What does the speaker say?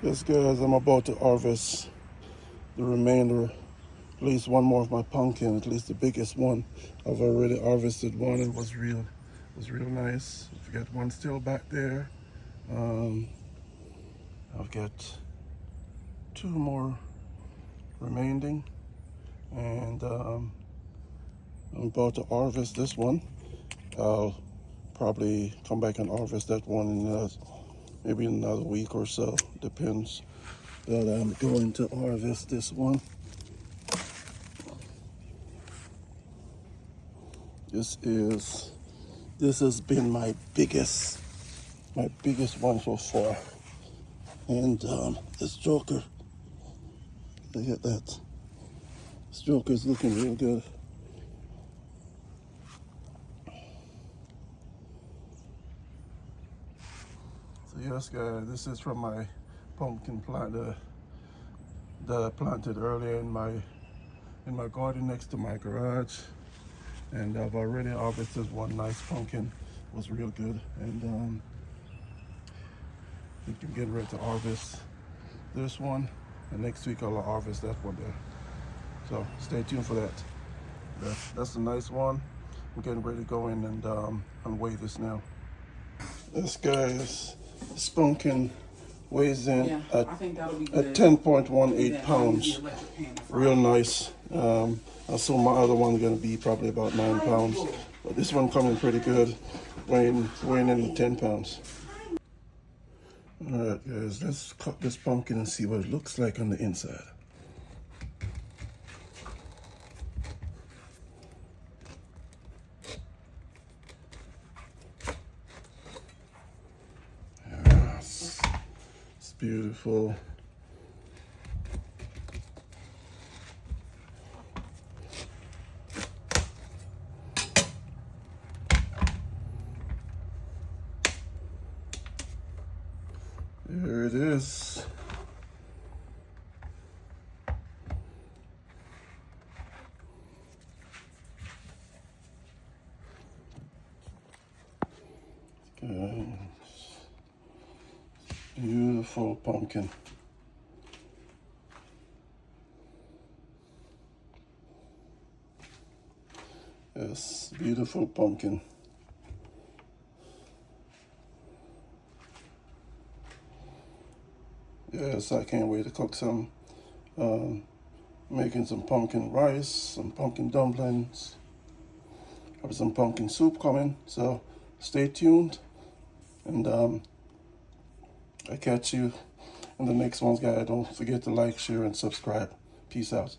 Yes, guys, I'm about to harvest the remainder, at least one more of my pumpkin, at least the biggest one. I've already harvested one. It was real nice. I've got one still back there. Um, I've got two more remaining, and I'm about to harvest this one. I'll probably come back and harvest that one in maybe another week or so. Depends. But I'm going to harvest this one. This has been my biggest one so far. And this joker, look at that. This joker is looking real good. So yes, guys, this is from my pumpkin plant that I planted earlier in my garden next to my garage. And I've already harvested one nice pumpkin. It was real good. And we can get ready to harvest this one. And next week I'll harvest that one there. So stay tuned for that. That's a nice one. We're getting ready to go in and weigh this now. This guys, this pumpkin weighs in at 10.18 pounds. Real nice. I saw my other one gonna be probably about 9 pounds, but this one coming pretty good, weighing in at 10 pounds. All right, guys, let's cut this pumpkin and see what it looks like on the inside. Yes, it's beautiful. There it is. Good. Beautiful pumpkin. Yes, beautiful pumpkin. Yes, I can't wait to cook some. Making some pumpkin rice, some pumpkin dumplings, have some pumpkin soup coming. So stay tuned, and I catch you in the next ones, guys. Don't forget to like, share, and subscribe. Peace out.